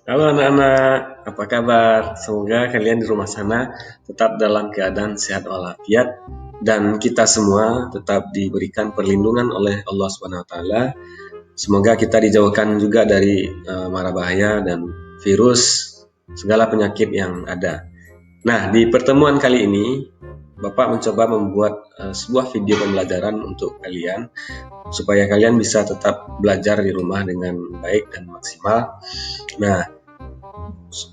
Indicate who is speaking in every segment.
Speaker 1: Halo anak-anak, apa kabar? Semoga kalian di rumah sana tetap dalam keadaan sehat walafiat dan kita semua tetap diberikan perlindungan oleh Allah Subhanahu wa taala. Semoga kita dijauhkan juga dari mara bahaya dan virus segala penyakit yang ada. Nah, di pertemuan kali ini Bapak mencoba membuat sebuah video pembelajaran untuk kalian supaya kalian bisa tetap belajar di rumah dengan baik dan maksimal. Nah,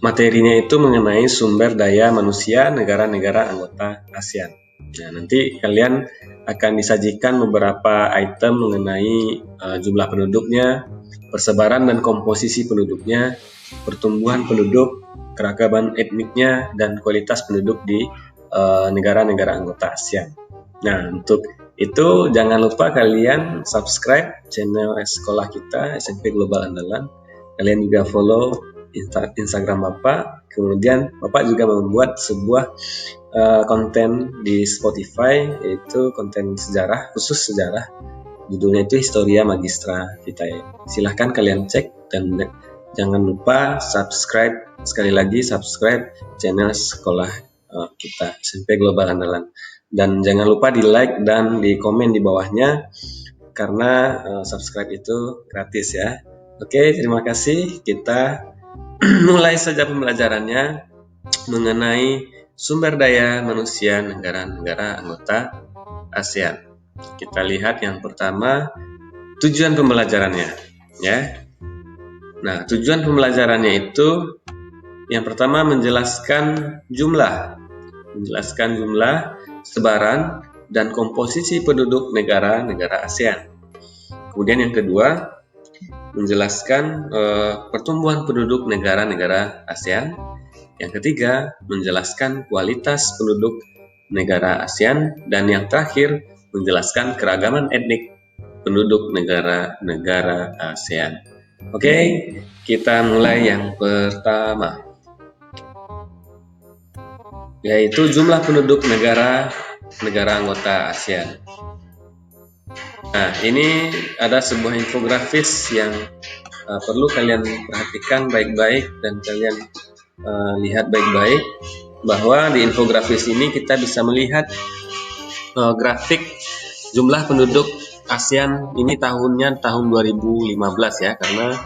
Speaker 1: materinya itu mengenai sumber daya manusia negara-negara anggota ASEAN. Nah, nanti kalian akan disajikan beberapa item mengenai jumlah penduduknya, persebaran dan komposisi penduduknya, pertumbuhan penduduk, keragaman etniknya, dan kualitas penduduk di negara-negara anggota ASEAN. Nah, untuk itu jangan lupa kalian subscribe channel sekolah kita SMP Global Andalan. Kalian juga follow Instagram Bapak. Kemudian Bapak juga membuat sebuah konten di Spotify, yaitu konten sejarah, khusus sejarah. Judulnya itu Historia Magistra Vitae. Silahkan kalian cek dan jangan lupa subscribe, sekali lagi subscribe channel sekolah kita SMP Global Andalan. Dan jangan lupa di like dan di komen di bawahnya karena subscribe itu gratis ya. Oke, terima kasih. Kita mulai saja pembelajarannya mengenai sumber daya manusia negara-negara anggota ASEAN. Kita lihat yang pertama, tujuan pembelajarannya, ya. Nah, tujuan pembelajarannya itu yang pertama menjelaskan jumlah, sebaran dan komposisi penduduk negara-negara ASEAN. Kemudian yang kedua, menjelaskan pertumbuhan penduduk negara-negara ASEAN. Yang ketiga, menjelaskan kualitas penduduk negara ASEAN. Dan yang terakhir, menjelaskan keragaman etnik penduduk negara-negara ASEAN. Oke, kita mulai yang pertama, yaitu jumlah penduduk negara anggota ASEAN. Nah, ini ada sebuah infografis yang perlu kalian perhatikan baik-baik dan kalian lihat baik-baik, bahwa di infografis ini kita bisa melihat grafik jumlah penduduk ASEAN ini tahunnya tahun 2015 ya, karena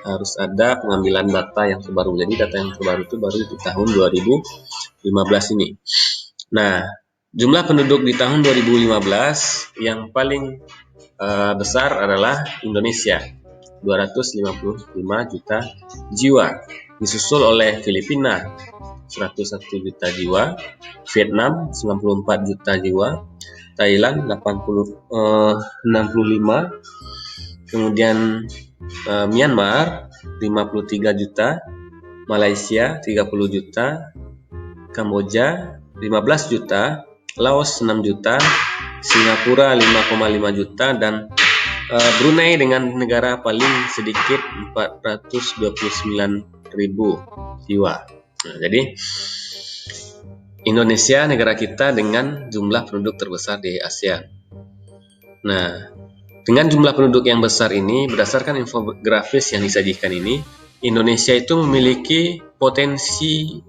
Speaker 1: harus ada pengambilan data yang terbaru. Jadi data yang terbaru itu baru di tahun 2015 ini. Nah, jumlah penduduk di tahun 2015 yang paling besar adalah Indonesia, 255 juta jiwa, disusul oleh Filipina 101 juta jiwa, Vietnam 94 juta jiwa, Thailand 65, kemudian Myanmar 53 juta, Malaysia 30 juta, Kamboja 15 juta, Laos 6 juta, Singapura 5,5 juta, dan Brunei dengan negara paling sedikit 429.000 jiwa. Nah, jadi Indonesia negara kita dengan jumlah penduduk terbesar di ASEAN. Nah, dengan jumlah penduduk yang besar ini, berdasarkan infografis yang disajikan ini, Indonesia itu memiliki potensi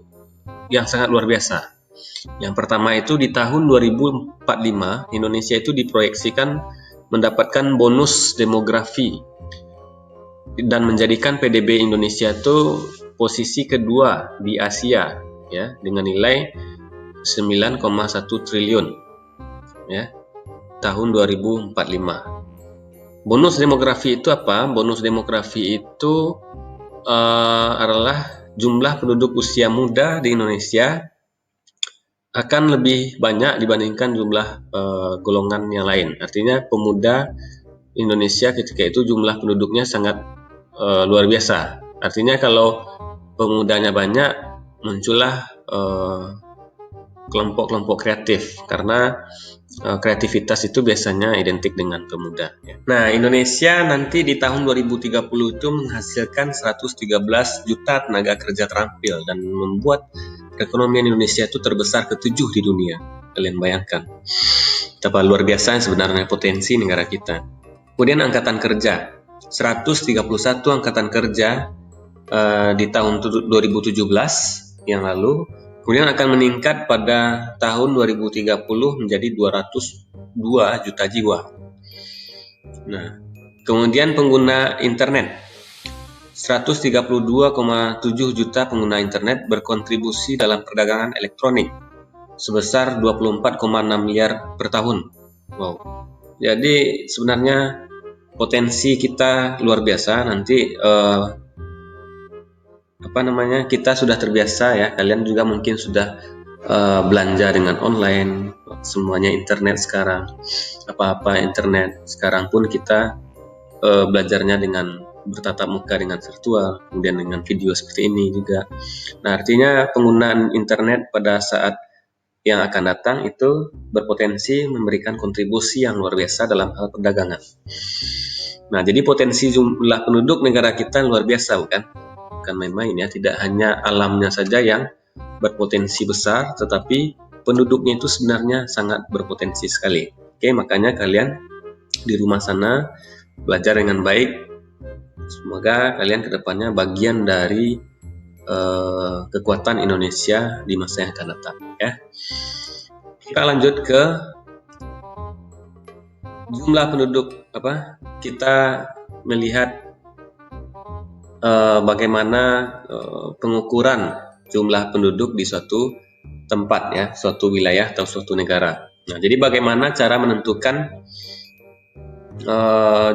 Speaker 1: yang sangat luar biasa. Yang pertama itu di tahun 2045, Indonesia itu diproyeksikan mendapatkan bonus demografi dan menjadikan PDB Indonesia itu posisi kedua di Asia ya, dengan nilai 9,1 triliun ya, tahun 2045. Bonus demografi itu apa? Bonus demografi itu adalah jumlah penduduk usia muda di Indonesia akan lebih banyak dibandingkan jumlah golongan yang lain. Artinya pemuda Indonesia ketika itu jumlah penduduknya sangat luar biasa. Artinya kalau pemudanya banyak, muncullah kelompok-kelompok kreatif, karena kreativitas itu biasanya identik dengan pemuda. Nah, Indonesia nanti di tahun 2030 itu menghasilkan 113 juta tenaga kerja terampil dan membuat perekonomian Indonesia itu terbesar ke-7 di dunia. Kalian bayangkan betapa luar biasa sebenarnya potensi negara kita. Kemudian angkatan kerja, 131 angkatan kerja di tahun 2017 yang lalu, kemudian akan meningkat pada tahun 2030 menjadi 202 juta jiwa. Nah, kemudian pengguna internet 132,7 juta pengguna internet berkontribusi dalam perdagangan elektronik sebesar 24,6 miliar per tahun. Wow. Jadi sebenarnya potensi kita luar biasa. Nanti kita sudah terbiasa ya. Kalian juga mungkin sudah belanja dengan online, semuanya internet sekarang. Apa-apa internet. Sekarang pun kita belajarnya dengan bertatap muka dengan virtual, kemudian dengan video seperti ini juga. Nah, artinya penggunaan internet pada saat yang akan datang itu berpotensi memberikan kontribusi yang luar biasa dalam hal perdagangan. Nah, jadi potensi jumlah penduduk negara kita luar biasa, bukan main-main ya. Tidak hanya alamnya saja yang berpotensi besar, tetapi penduduknya itu sebenarnya sangat berpotensi sekali. Oke, makanya kalian di rumah sana belajar dengan baik. Semoga kalian kedepannya bagian dari kekuatan Indonesia di masa yang akan datang ya. Kita lanjut ke jumlah penduduk. Kita melihat bagaimana pengukuran jumlah penduduk di suatu tempat ya, suatu wilayah atau suatu negara. Nah, jadi bagaimana cara menentukan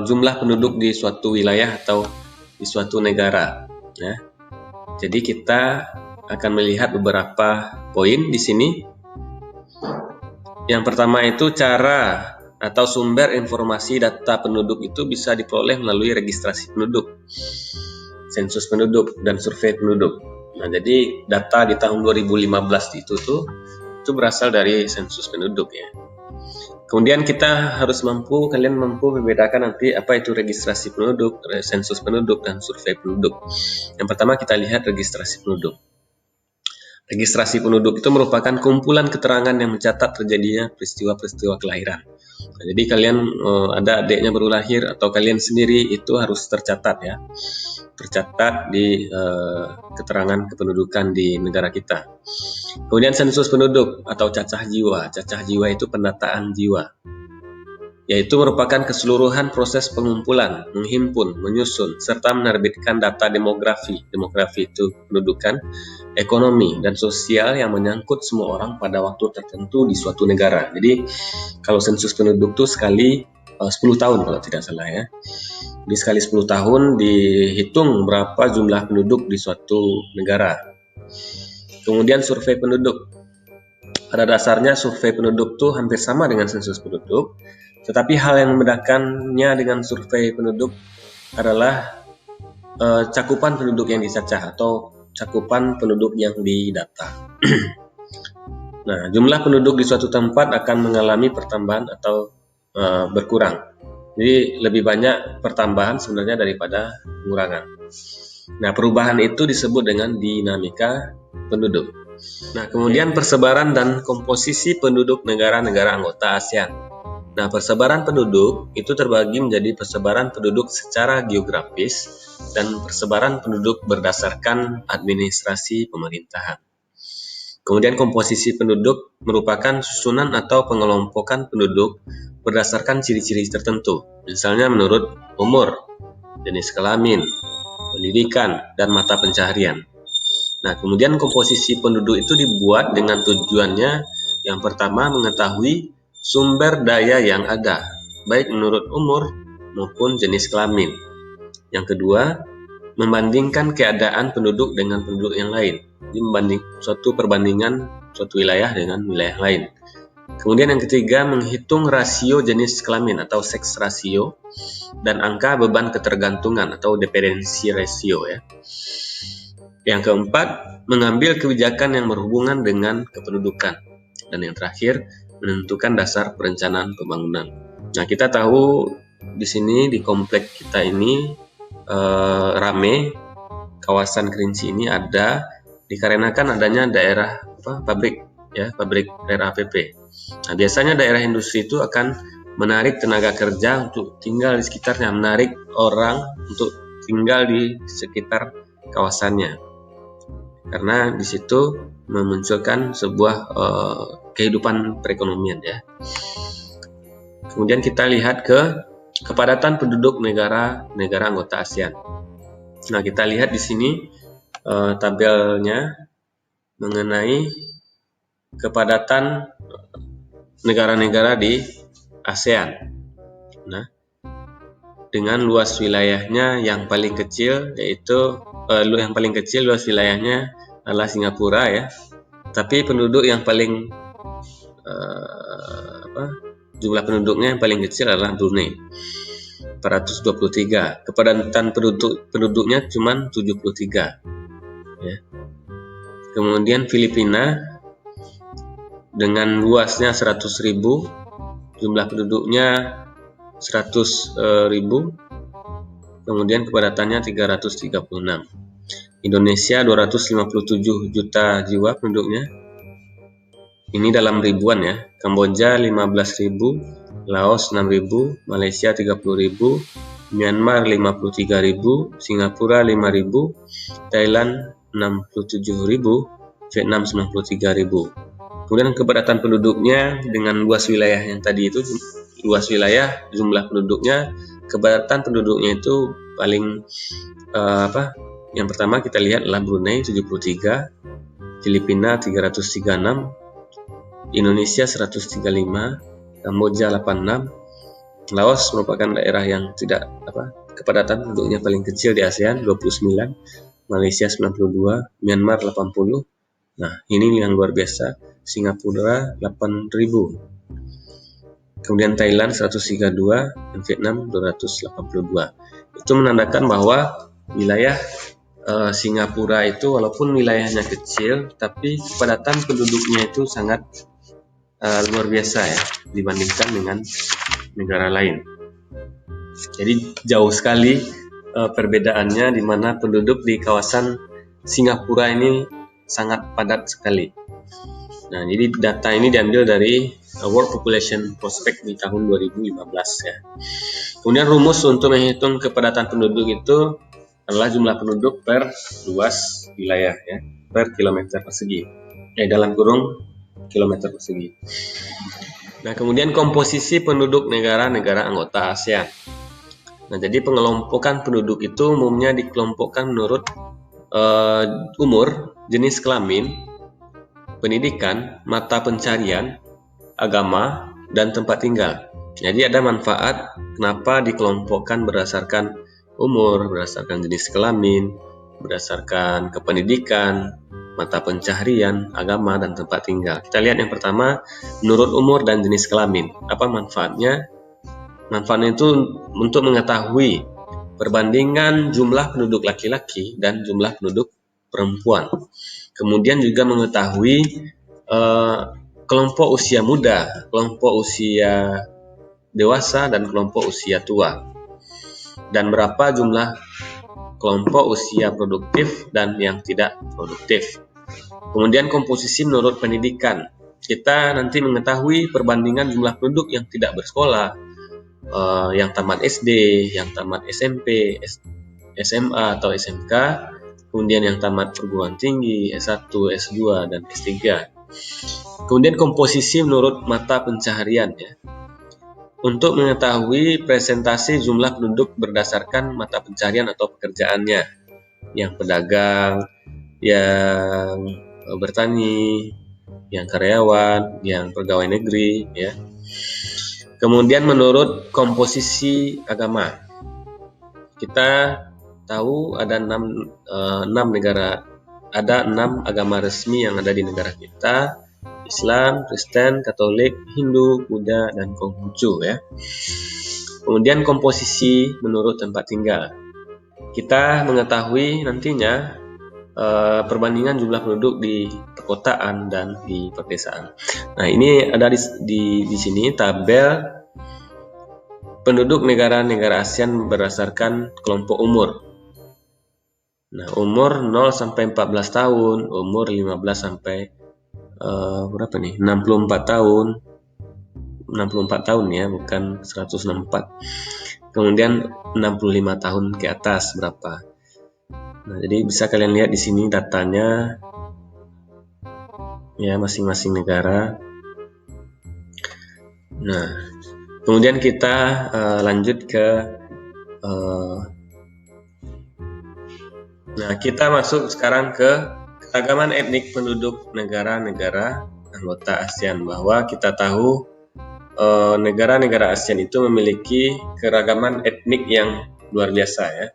Speaker 1: jumlah penduduk di suatu wilayah atau di suatu negara ya. Jadi kita akan melihat beberapa poin di sini. Yang pertama itu cara atau sumber informasi data penduduk itu bisa diperoleh melalui registrasi penduduk, sensus penduduk, dan survei penduduk. Nah, jadi data di tahun 2015 itu berasal dari sensus penduduk ya. Kemudian kalian mampu membedakan nanti apa itu registrasi penduduk, sensus penduduk, dan survei penduduk. Yang pertama kita lihat registrasi penduduk. Registrasi penduduk itu merupakan kumpulan keterangan yang mencatat terjadinya peristiwa-peristiwa kelahiran. Nah, jadi kalian ada adiknya baru lahir atau kalian sendiri itu harus tercatat ya. Tercatat di keterangan kependudukan di negara kita. Kemudian sensus penduduk atau cacah jiwa. Cacah jiwa itu pendataan jiwa, yaitu merupakan keseluruhan proses pengumpulan, menghimpun, menyusun, serta menerbitkan data demografi. Demografi itu pendudukan, ekonomi, dan sosial yang menyangkut semua orang pada waktu tertentu di suatu negara. Jadi kalau sensus penduduk itu sekali 10 tahun kalau tidak salah ya. Di sekali 10 tahun dihitung berapa jumlah penduduk di suatu negara. Kemudian survei penduduk. Pada dasarnya survei penduduk itu hampir sama dengan sensus penduduk, tetapi hal yang membedakannya dengan survei penduduk adalah cakupan penduduk yang dicacah atau cakupan penduduk yang didata. Nah, jumlah penduduk di suatu tempat akan mengalami pertambahan atau berkurang. Jadi lebih banyak pertambahan sebenarnya daripada pengurangan. Nah, perubahan itu disebut dengan dinamika penduduk. Nah, kemudian persebaran dan komposisi penduduk negara-negara anggota ASEAN. Nah, persebaran penduduk itu terbagi menjadi persebaran penduduk secara geografis dan persebaran penduduk berdasarkan administrasi pemerintahan. Kemudian komposisi penduduk merupakan susunan atau pengelompokan penduduk berdasarkan ciri-ciri tertentu, misalnya menurut umur, jenis kelamin, pendidikan, dan mata pencaharian. Nah, kemudian komposisi penduduk itu dibuat dengan tujuannya yang pertama mengetahui sumber daya yang ada, baik menurut umur maupun jenis kelamin. Yang kedua, membandingkan keadaan penduduk dengan penduduk yang lain. Jadi perbandingan suatu wilayah dengan wilayah lain. Kemudian yang ketiga, menghitung rasio jenis kelamin atau sex ratio dan angka beban ketergantungan atau dependency ratio ya. Yang keempat, mengambil kebijakan yang berhubungan dengan kependudukan. Dan yang terakhir, menentukan dasar perencanaan pembangunan. Nah, kita tahu di sini di komplek kita ini rame, kawasan Kerinci ini ada dikarenakan adanya daerah pabrik daerah APP. Nah, biasanya daerah industri itu akan menarik tenaga kerja untuk tinggal di sekitarnya, menarik orang untuk tinggal di sekitar kawasannya, karena di situ memunculkan sebuah kehidupan perekonomian ya. Kemudian kita lihat ke kepadatan penduduk negara anggota ASEAN. Nah, kita lihat di sini tabelnya mengenai kepadatan negara-negara di ASEAN. Nah, dengan luas wilayahnya yang paling kecil yaitu yang paling kecil luas wilayahnya adalah Singapura ya. Tapi penduduk yang paling jumlah penduduknya yang paling kecil adalah Brunei, 423. Kepadatan penduduknya cuma 73 ya. Kemudian Filipina dengan luasnya 100.000, jumlah penduduknya 100.000, kemudian kepadatannya 336. Indonesia 257 juta jiwa penduduknya, ini dalam ribuan ya. Kamboja 15.000, Laos 6.000, Malaysia 30.000, Myanmar 53.000, Singapura 5.000, Thailand 67.000, Vietnam 93.000. Kemudian kepadatan penduduknya dengan luas wilayah yang tadi itu, luas wilayah jumlah penduduknya, kepadatan penduduknya itu paling yang pertama kita lihat adalah Brunei 73, Filipina 336, Indonesia 135, Kamboja 86, Laos merupakan daerah yang tidak kepadatan penduduknya paling kecil di ASEAN 29, Malaysia 92, Myanmar 80. Nah, ini yang luar biasa, Singapura 8.000. Kemudian Thailand 132 dan Vietnam 282. Itu menandakan bahwa wilayah Singapura itu walaupun wilayahnya kecil, tapi kepadatan penduduknya itu sangat luar biasa ya dibandingkan dengan negara lain. Jadi jauh sekali perbedaannya, di mana penduduk di kawasan Singapura ini sangat padat sekali. Nah, jadi data ini diambil dari World Population Prospect di tahun 2015 ya. Kemudian rumus untuk menghitung kepadatan penduduk itu adalah jumlah penduduk per luas wilayah ya, per kilometer persegi. Dalam kurung kilometer persegi. Nah, kemudian komposisi penduduk negara-negara anggota ASEAN. Nah, jadi pengelompokan penduduk itu umumnya dikelompokkan menurut umur, jenis kelamin, pendidikan, mata pencarian, agama, dan tempat tinggal. Jadi ada manfaat kenapa dikelompokkan berdasarkan umur, berdasarkan jenis kelamin, berdasarkan kependidikan, mata pencaharian, agama, dan tempat tinggal. Kita lihat yang pertama, menurut umur dan jenis kelamin. Apa manfaatnya? Manfaatnya itu untuk mengetahui perbandingan jumlah penduduk laki-laki dan jumlah penduduk perempuan. Kemudian juga mengetahui kelompok usia muda, kelompok usia dewasa, dan kelompok usia tua. Dan berapa jumlah kelompok usia produktif dan yang tidak produktif. Kemudian komposisi menurut pendidikan. Kita nanti mengetahui perbandingan jumlah penduduk yang tidak bersekolah, yang tamat SD, yang tamat SMP, SMA atau SMK, kemudian yang tamat perguruan tinggi, S1, S2, dan S3. Kemudian komposisi menurut mata pencaharian ya. Untuk mengetahui presentasi jumlah penduduk berdasarkan mata pencaharian atau pekerjaannya, yang pedagang, yang bertani, yang karyawan, yang pegawai negeri ya. Kemudian menurut komposisi agama, kita tahu ada 6 negara, ada 6 agama resmi yang ada di negara kita: Islam, Kristen, Katolik, Hindu, Buddha, dan Konghucu ya. Kemudian komposisi menurut tempat tinggal, kita mengetahui nantinya perbandingan jumlah penduduk di perkotaan dan di pedesaan. Nah, ini ada di sini tabel penduduk negara-negara ASEAN berdasarkan kelompok umur. Nah, umur 0 sampai 14 tahun, umur 15 sampai 64 tahun. 64 tahun ya, bukan 164. Kemudian 65 tahun ke atas berapa? Nah, jadi bisa kalian lihat di sini datanya ya masing-masing negara. Nah, kemudian kita lanjut ke nah, kita masuk sekarang ke keragaman etnik penduduk negara-negara anggota ASEAN, bahwa kita tahu negara-negara ASEAN itu memiliki keragaman etnik yang luar biasa ya.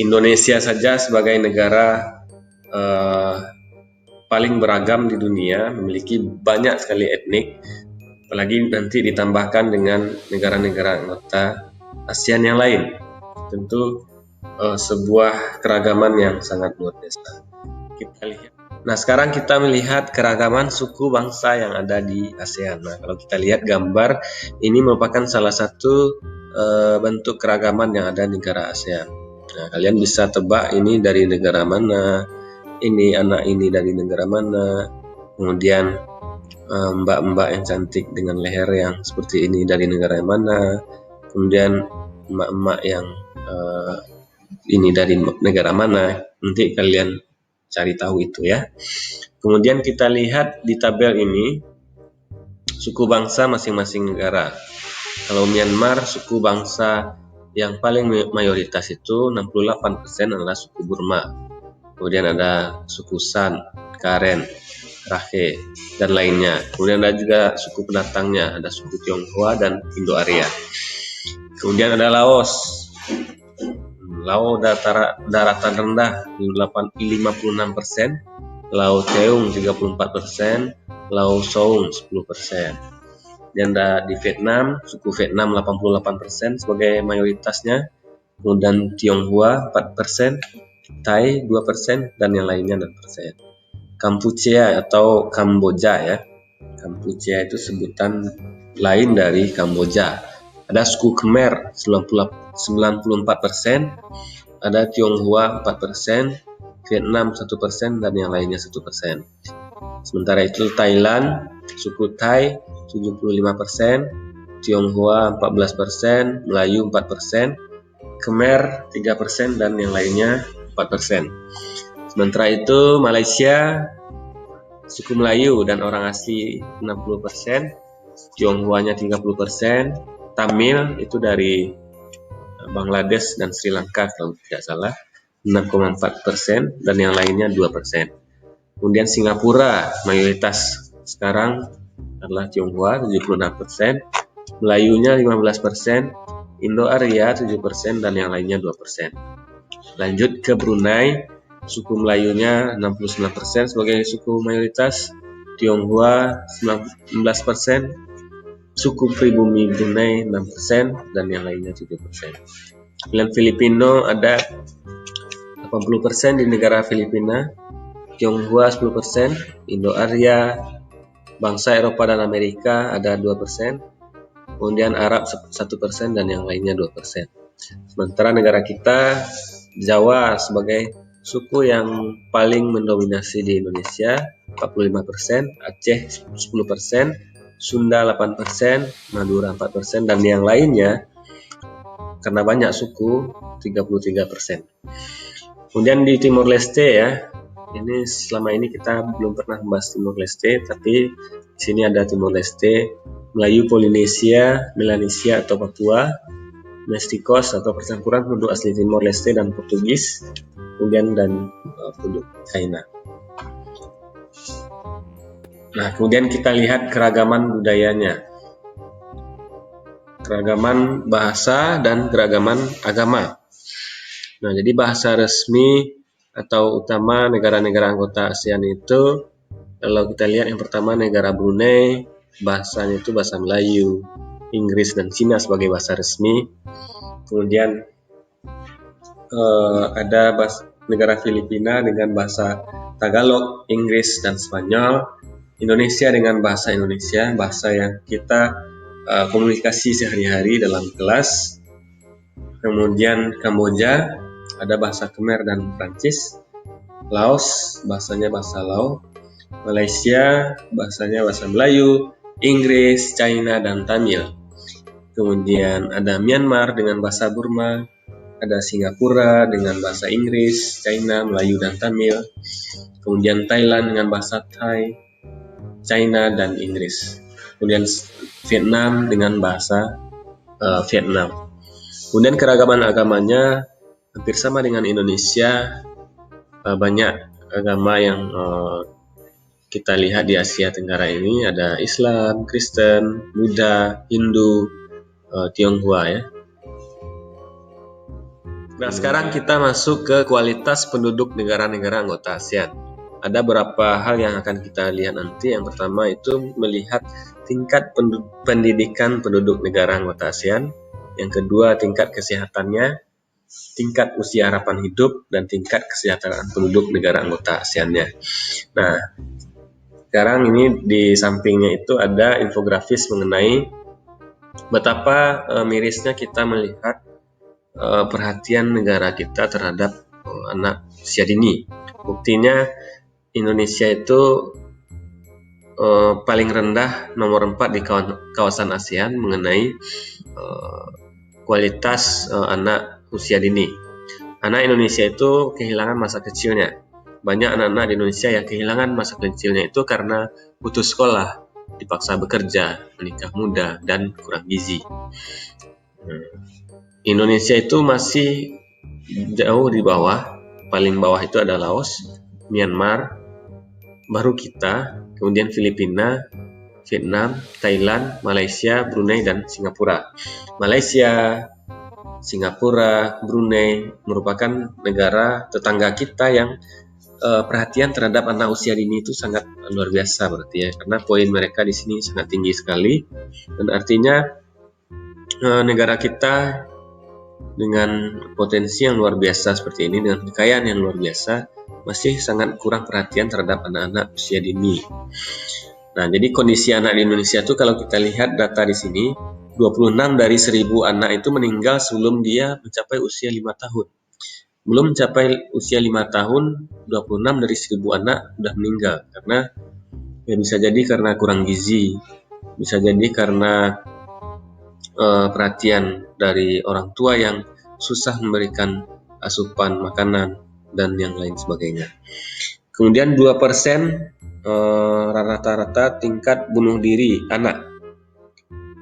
Speaker 1: Indonesia saja sebagai negara paling beragam di dunia, memiliki banyak sekali etnik, apalagi nanti ditambahkan dengan negara-negara anggota ASEAN yang lain. Tentu sebuah keragaman yang sangat luar biasa. Kita lihat. Nah, sekarang kita melihat keragaman suku bangsa yang ada di ASEAN. Nah, kalau kita lihat gambar, ini merupakan salah satu bentuk keragaman yang ada di negara ASEAN. Nah, kalian bisa tebak ini dari negara mana, ini anak ini dari negara mana, kemudian mbak-mbak yang cantik dengan leher yang seperti ini dari negara mana, kemudian emak-emak yang ini dari negara mana. Nanti kalian cari tahu itu ya. Kemudian kita lihat di tabel ini suku bangsa masing-masing negara. Kalau Myanmar, suku bangsa yang paling mayoritas itu 68% adalah suku Burma. Kemudian ada suku San, Karen, Rakhine, dan lainnya. Kemudian ada juga suku pendatangnya, ada suku Tionghoa dan Indo-Arya. Kemudian ada Laos. Laos daratan rendah 56%, Lao Teung 34%, Lao Soung 10%. Dan di Vietnam, suku Vietnam 88% sebagai mayoritasnya, kemudian Tionghoa 4%, Thai 2%, dan yang lainnya 6%. Kampuchea atau Kamboja ya. Kampuchea itu sebutan lain dari Kamboja. Ada suku Khmer 94%, ada Tionghoa 4%, Vietnam 1%, dan yang lainnya 1%. Sementara itu Thailand, suku Thai 75%, Tionghoa 14%, Melayu 4%, Khmer 3%, dan yang lainnya 4%. Sementara itu Malaysia, suku Melayu dan orang asli 60%, Tionghoanya 30%, Tamil itu dari Bangladesh dan Sri Lanka kalau tidak salah 6,4%, dan yang lainnya 2%. Kemudian Singapura mayoritas sekarang adalah Tionghoa 76%, Melayunya 15%, Indo-Arya 7%, dan yang lainnya 2%. Lanjut ke Brunei, suku Melayunya 69% sebagai suku mayoritas, Tionghoa 19%, suku pribumi Brunei 6%, dan yang lainnya 7%. Kemudian Filipino ada 80% di negara Filipina, Tionghoa 10%, Indo-Arya, bangsa Eropa dan Amerika ada 2%, kemudian Arab 1%, dan yang lainnya 2%. Sementara negara kita, Jawa sebagai suku yang paling mendominasi di Indonesia 45%, Aceh 10%, Sunda 8%, Madura 4%, dan yang lainnya karena banyak suku 33%. Kemudian di Timor Leste ya, ini selama ini kita belum pernah membahas Timor Leste, tapi di sini ada Timor Leste, Melayu Polinesia, Melanesia atau Papua, Mestikos atau percampuran penduduk asli Timor Leste dan Portugis, kemudian dan penduduk China. Nah, kemudian kita lihat keragaman budayanya, keragaman bahasa dan keragaman agama. Nah, jadi bahasa resmi atau utama negara-negara anggota ASEAN itu, kalau kita lihat yang pertama negara Brunei, bahasanya itu bahasa Melayu, Inggris dan Cina sebagai bahasa resmi. Kemudian ada negara Filipina dengan bahasa Tagalog, Inggris dan Spanyol. Indonesia dengan bahasa Indonesia, bahasa yang kita komunikasi sehari-hari dalam kelas. Kemudian Kamboja ada bahasa Khmer dan Prancis. Laos bahasanya bahasa Lao. Malaysia bahasanya bahasa Melayu, Inggris, China dan Tamil. Kemudian ada Myanmar dengan bahasa Burma, ada Singapura dengan bahasa Inggris, China, Melayu dan Tamil, kemudian Thailand dengan bahasa Thai, China dan Inggris, kemudian Vietnam dengan bahasa Vietnam. Kemudian keragaman agamanya hampir sama dengan Indonesia. Banyak agama yang kita lihat di Asia Tenggara ini, ada Islam, Kristen, Buddha, Hindu, Tionghoa ya. Nah, sekarang kita masuk ke kualitas penduduk negara-negara anggota ASEAN. Ada beberapa hal yang akan kita lihat nanti. Yang pertama itu melihat tingkat pendidikan penduduk negara anggota ASEAN. Yang kedua, tingkat kesehatannya, tingkat usia harapan hidup, dan tingkat kesejahteraan penduduk negara anggota ASEAN-nya. Nah, sekarang ini di sampingnya itu ada infografis mengenai betapa mirisnya kita melihat perhatian negara kita terhadap anak usia dini. Buktinya Indonesia itu paling rendah, nomor 4 di kawasan ASEAN mengenai kualitas anak usia dini. Anak Indonesia itu kehilangan masa kecilnya. Banyak anak-anak di Indonesia yang kehilangan masa kecilnya itu karena putus sekolah, dipaksa bekerja, menikah muda, dan kurang gizi. Indonesia itu masih jauh di bawah. Paling bawah itu ada Laos, Myanmar, baru kita, kemudian Filipina, Vietnam, Thailand, Malaysia, Brunei, dan Singapura. Malaysia, Singapura, Brunei merupakan negara tetangga kita yang perhatian terhadap anak usia dini itu sangat luar biasa berarti ya, karena poin mereka di sini sangat tinggi sekali, dan artinya negara kita dengan potensi yang luar biasa seperti ini, dengan kekayaan yang luar biasa, masih sangat kurang perhatian terhadap anak-anak usia dini. Nah, jadi kondisi anak di Indonesia itu kalau kita lihat data di sini, 26 dari 1000 anak itu meninggal sebelum dia mencapai usia 5 tahun. Belum mencapai usia 5 tahun, 26 dari 1000 anak sudah meninggal. Karena ya bisa jadi karena kurang gizi, bisa jadi karena perhatian dari orang tua yang susah memberikan asupan makanan dan yang lain sebagainya. Kemudian 2% rata-rata tingkat bunuh diri anak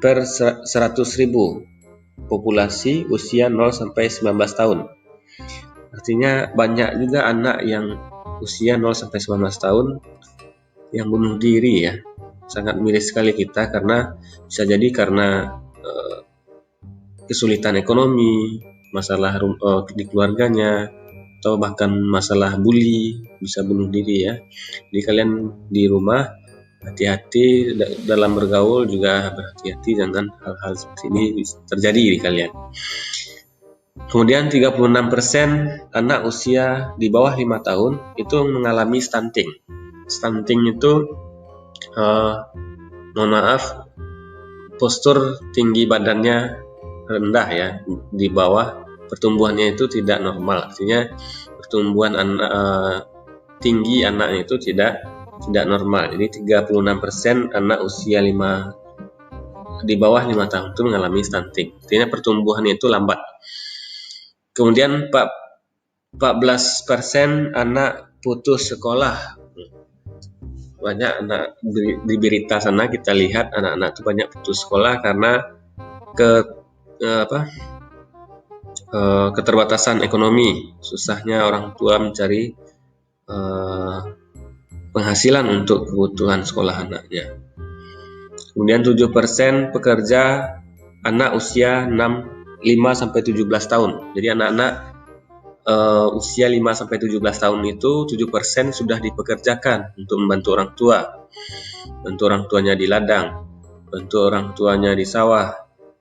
Speaker 1: per 100.000 populasi usia 0-19 tahun. Artinya banyak juga anak yang usia 0-19 tahun yang bunuh diri ya. Sangat miris sekali kita, karena bisa jadi karena kesulitan ekonomi, masalah di keluarganya, atau bahkan masalah bully, bisa bunuh diri ya. Jadi kalian di rumah hati-hati dalam bergaul, juga berhati-hati jangan hal-hal seperti ini terjadi di kalian. Kemudian 36% anak usia di bawah 5 tahun itu mengalami stunting. Stunting itu mohon maaf, postur tinggi badannya rendah ya, di bawah, pertumbuhannya itu tidak normal. Artinya pertumbuhan tinggi anaknya itu tidak normal. Jadi 36% anak usia di bawah 5 tahun itu mengalami stunting. Artinya pertumbuhannya itu lambat. Kemudian 14% anak putus sekolah. Banyak anak di berita sana kita lihat anak-anak itu banyak putus sekolah karena keterbatasan ekonomi, susahnya orang tua mencari penghasilan untuk kebutuhan sekolah anaknya. Kemudian 7% pekerja anak usia 5-17 tahun. Jadi anak-anak usia 5-17 tahun itu 7% sudah dipekerjakan untuk membantu orang tua. Bantu orang tuanya di ladang, bantu orang tuanya di sawah,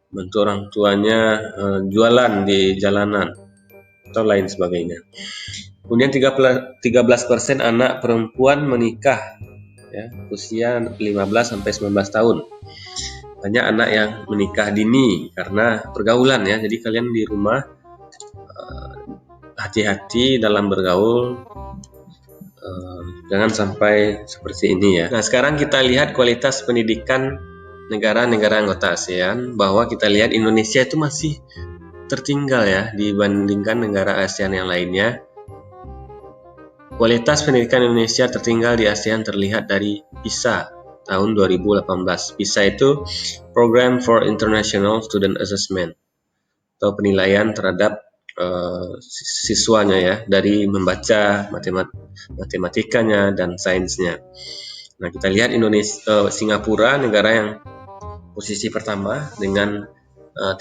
Speaker 1: bantu orang tuanya jualan di jalanan, atau lain sebagainya. Kemudian 13% anak perempuan menikah ya, usia 15-19 tahun. Banyak anak yang menikah dini karena pergaulan ya. Jadi kalian di rumah hati-hati dalam bergaul, jangan sampai seperti ini ya. Nah, sekarang kita lihat kualitas pendidikan negara-negara anggota ASEAN, bahwa kita lihat Indonesia itu masih tertinggal ya dibandingkan negara ASEAN yang lainnya. Kualitas pendidikan Indonesia tertinggal di ASEAN terlihat dari PISA tahun 2018. PISA itu Program for International Student Assessment atau penilaian terhadap siswanya ya dari membaca matematikanya dan sainsnya. Nah, kita lihat Singapura, negara yang posisi pertama dengan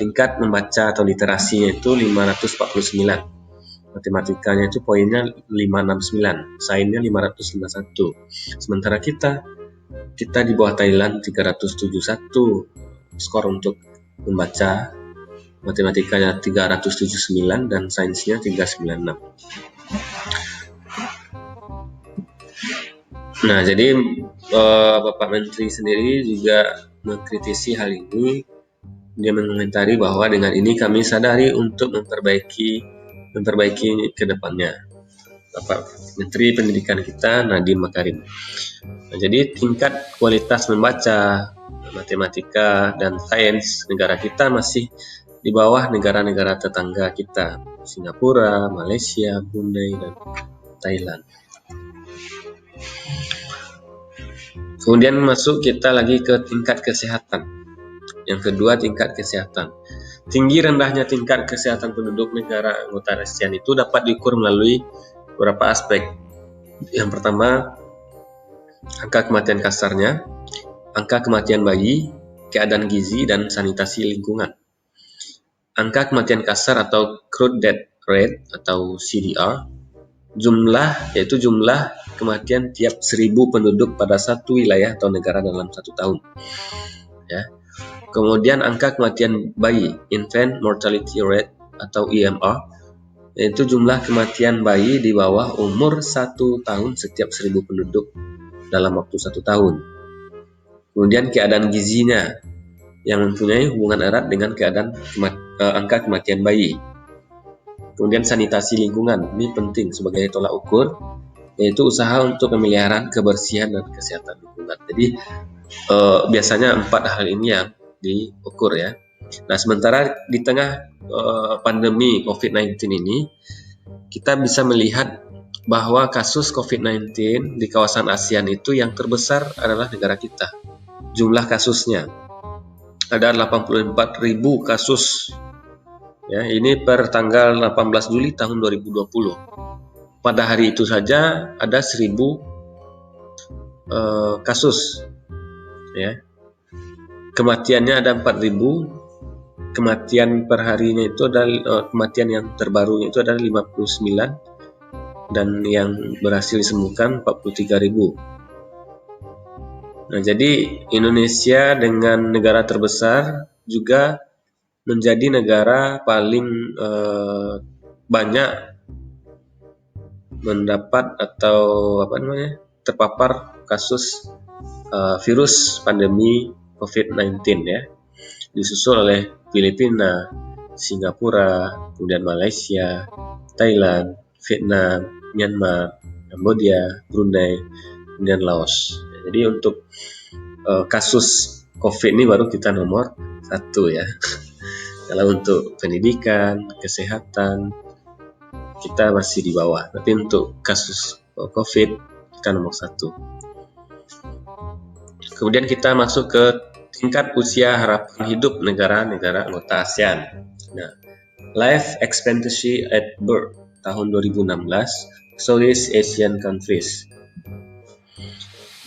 Speaker 1: tingkat membaca atau literasinya itu 549. Matematikanya itu poinnya 569, sainsnya 551. Sementara kita di bawah Thailand 371 skor untuk membaca, matematikanya 379 dan sainsnya 396. Nah, jadi Bapak Menteri sendiri juga mengkritisi hal ini. Dia mengomentari bahwa dengan ini kami sadari untuk memperbaiki ke depannya. Bapak Menteri Pendidikan kita Nadiem Makarim. Nah, jadi tingkat kualitas membaca, matematika, dan sains negara kita masih di bawah negara-negara tetangga kita, Singapura, Malaysia, Brunei, dan Thailand. Kemudian masuk kita lagi ke tingkat kesehatan. Yang kedua, tingkat kesehatan. Tinggi rendahnya tingkat kesehatan penduduk negara anggota ASEAN itu dapat diukur melalui beberapa aspek. Yang pertama, angka kematian kasarnya, angka kematian bayi, keadaan gizi, dan sanitasi lingkungan. Angka kematian kasar atau crude death rate atau CDR, yaitu jumlah kematian tiap 1000 penduduk pada satu wilayah atau negara dalam 1 tahun. Ya. Kemudian angka kematian bayi, infant mortality rate atau IMR, yaitu jumlah kematian bayi di bawah umur 1 tahun setiap 1000 penduduk dalam waktu 1 tahun. Kemudian keadaan gizinya yang mempunyai hubungan erat dengan keadaan angka kematian bayi. Kemudian sanitasi lingkungan, ini penting sebagai tolak ukur, yaitu usaha untuk pemeliharaan kebersihan dan kesehatan lingkungan. Jadi biasanya 4 hal ini yang diukur ya. Nah, sementara di tengah pandemi COVID-19 ini, kita bisa melihat bahwa kasus COVID-19 di kawasan ASEAN itu yang terbesar adalah negara kita. Jumlah kasusnya ada 84.000 kasus. Ya, ini per tanggal 18 Juli tahun 2020. Pada hari itu saja ada 1.000 kasus. Ya. Kematiannya ada 4.000. Kematian per harinya itu adalah kematian yang terbarunya itu adalah 59 dan yang berhasil disembuhkan 43.000. Nah, jadi Indonesia dengan negara terbesar juga menjadi negara paling banyak mendapat atau terpapar kasus virus pandemi COVID-19 ya. Disusul oleh Filipina, Singapura, kemudian Malaysia, Thailand, Vietnam, Myanmar, Kamboja, Brunei, kemudian Laos. Jadi untuk kasus COVID ini baru kita nomor 1 ya. Kalau untuk pendidikan, kesehatan, kita masih di bawah. Tapi untuk kasus COVID, kita nomor 1. Kemudian kita masuk ke tingkat usia harapan hidup negara-negara anggota ASEAN. Nah, life expectancy at birth tahun 2016, Southeast Asian countries.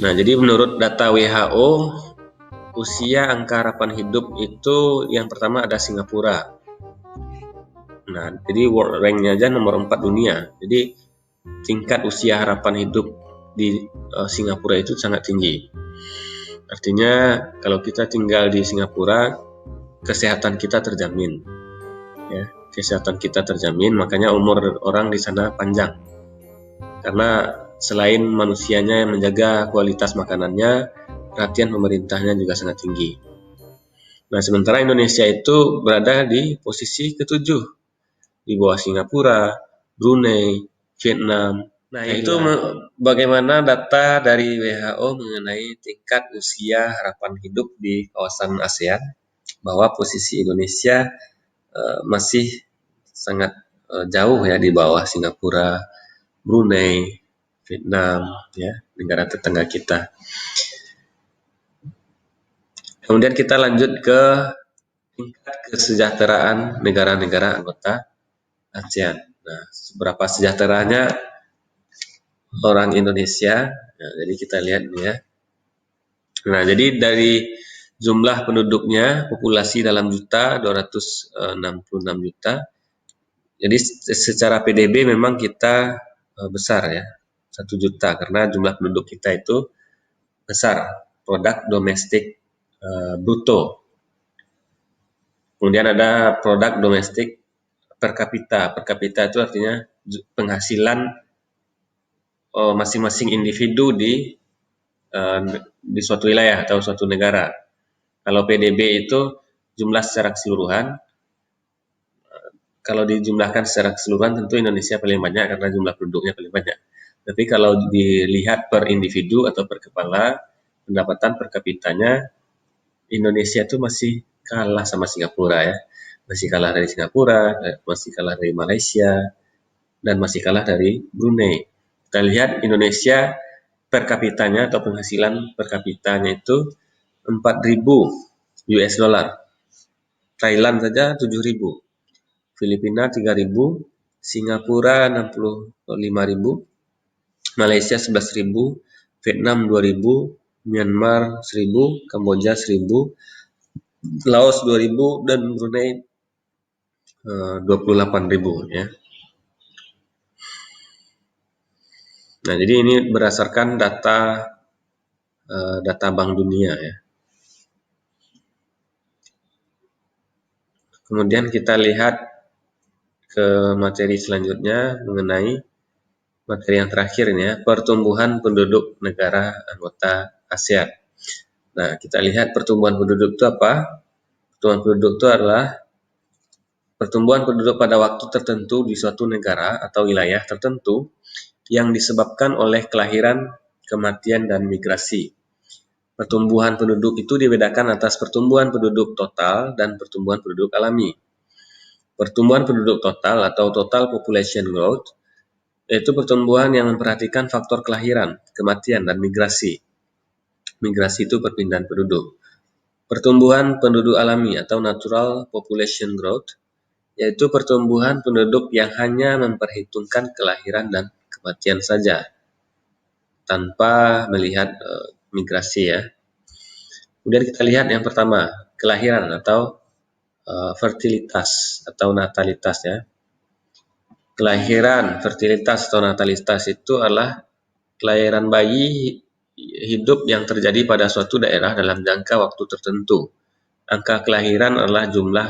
Speaker 1: Nah, jadi menurut data WHO, usia angka harapan hidup itu yang pertama ada Singapura. Nah, jadi world rank-nya aja nomor 4 dunia. Jadi tingkat usia harapan hidup di Singapura itu sangat tinggi. Artinya kalau kita tinggal di Singapura, kesehatan kita terjamin. Ya, kesehatan kita terjamin, makanya umur orang di sana panjang. Karena selain manusianya yang menjaga kualitas makanannya, perhatian pemerintahnya juga sangat tinggi. Nah, sementara Indonesia itu berada di posisi ke-7 di bawah Singapura, Brunei, Vietnam. Nah, itu bagaimana data dari WHO mengenai tingkat usia harapan hidup di kawasan ASEAN, bahwa posisi Indonesia masih sangat jauh ya di bawah Singapura, Brunei, Vietnam, ya, negara tetangga kita. Kemudian kita lanjut ke tingkat kesejahteraan negara-negara anggota ASEAN. Nah, seberapa sejahteranya orang Indonesia? Nah, jadi kita lihat nih ya. Nah, jadi dari jumlah penduduknya, populasi dalam juta 266 juta. Jadi secara PDB memang kita besar ya, 1 juta karena jumlah penduduk kita itu besar, produk domestik bruto. Kemudian ada produk domestik per kapita. Per kapita itu artinya penghasilan masing-masing individu di suatu wilayah atau suatu negara. Kalau PDB itu jumlah secara keseluruhan. Kalau dijumlahkan secara keseluruhan tentu Indonesia paling banyak karena jumlah penduduknya paling banyak. Tapi kalau dilihat per individu atau per kepala, pendapatan per kapitanya Indonesia itu masih kalah sama Singapura ya. Masih kalah dari Singapura, masih kalah dari Malaysia, dan masih kalah dari Brunei. Kita lihat Indonesia per kapitanya atau penghasilan per kapitanya itu 4.000 US dollar. Thailand saja 7.000. Filipina 3.000, Singapura 65.000, Malaysia 11.000, Vietnam 2.000, Myanmar 1.000, Kamboja 1.000, Laos 2.000, dan Brunei 28.000 ya. Nah, jadi ini berdasarkan data Bank Dunia ya. Kemudian kita lihat ke materi selanjutnya mengenai materi yang terakhir ini ya, pertumbuhan penduduk negara anggota ASEAN. Nah, kita lihat pertumbuhan penduduk itu apa? Pertumbuhan penduduk itu adalah pertumbuhan penduduk pada waktu tertentu di suatu negara atau wilayah tertentu yang disebabkan oleh kelahiran, kematian, dan migrasi. Pertumbuhan penduduk itu dibedakan atas pertumbuhan penduduk total dan pertumbuhan penduduk alami. Pertumbuhan penduduk total atau total population growth yaitu pertumbuhan yang memperhatikan faktor kelahiran, kematian, dan migrasi. Migrasi itu perpindahan penduduk. Pertumbuhan penduduk alami atau natural population growth yaitu pertumbuhan penduduk yang hanya memperhitungkan kelahiran dan kematian saja tanpa melihat migrasi ya. Kemudian kita lihat yang pertama, kelahiran atau fertilitas atau natalitas ya. Kelahiran, fertilitas atau natalitas itu adalah kelahiran bayi hidup yang terjadi pada suatu daerah dalam jangka waktu tertentu. Angka kelahiran adalah jumlah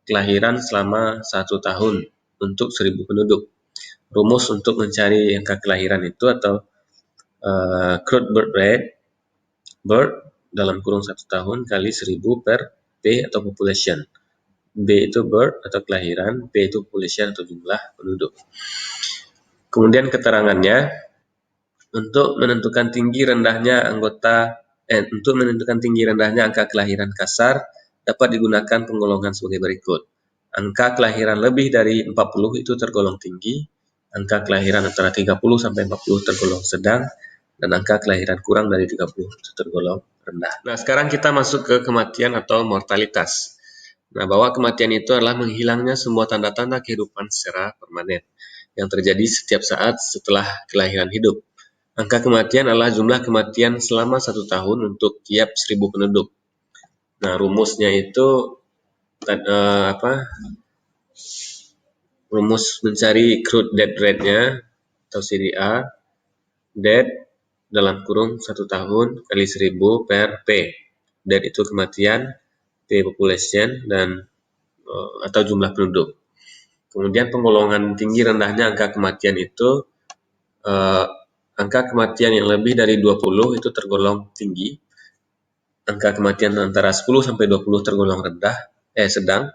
Speaker 1: kelahiran selama 1 tahun untuk 1.000 penduduk. Rumus untuk mencari angka kelahiran itu atau crude birth rate, birth dalam kurung 1 tahun kali 1.000 per P atau population. B itu birth atau kelahiran, P itu population atau jumlah penduduk. Kemudian keterangannya, untuk menentukan tinggi rendahnya angka kelahiran kasar dapat digunakan penggolongan sebagai berikut. Angka kelahiran lebih dari 40 itu tergolong tinggi, angka kelahiran antara 30 sampai 40 tergolong sedang, dan angka kelahiran kurang dari 30 itu tergolong rendah. Nah, sekarang kita masuk ke kematian atau mortalitas. Nah, bahwa kematian itu adalah menghilangnya semua tanda-tanda kehidupan secara permanen yang terjadi setiap saat setelah kelahiran hidup. Angka kematian adalah jumlah kematian selama 1 tahun untuk tiap 1.000 penduduk. Nah, rumusnya itu rumus mencari crude death rate-nya atau CDR, death dalam kurung 1 tahun kali 1.000 per P. Death itu kematian, P population, dan atau jumlah penduduk. Kemudian penggolongan tinggi rendahnya angka kematian itu angka kematian yang lebih dari 20 itu tergolong tinggi. Angka kematian antara 10 sampai 20 tergolong sedang,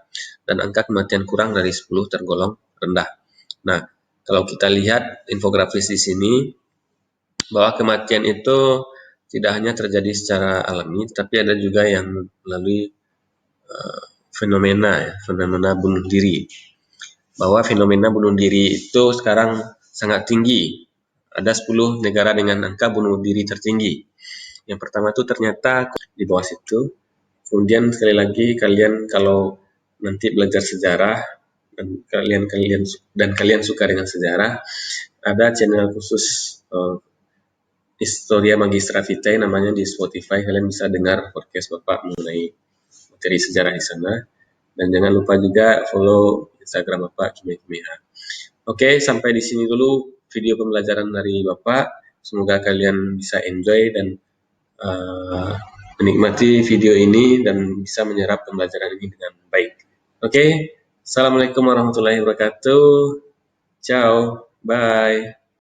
Speaker 1: dan angka kematian kurang dari 10 tergolong rendah. Nah, kalau kita lihat infografis di sini bahwa kematian itu tidak hanya terjadi secara alami, tapi ada juga yang melalui fenomena bunuh diri. Bahwa fenomena bunuh diri itu sekarang sangat tinggi. Ada 10 negara dengan angka bunuh diri tertinggi. Yang pertama itu ternyata di bawah situ. Kemudian sekali lagi kalian kalau nanti belajar sejarah dan kalian suka dengan sejarah, ada channel khusus Historia Magistra Vitae namanya di Spotify. Kalian bisa dengar podcast Bapak mengenai materi sejarah di sana. Dan jangan lupa juga follow Instagram Bapak Kimia Kimia. Oke, sampai di sini dulu video pembelajaran dari Bapak. Semoga kalian bisa enjoy dan menikmati video ini dan bisa menyerap pembelajaran ini dengan baik. Oke, Assalamualaikum warahmatullahi wabarakatuh. Ciao, bye.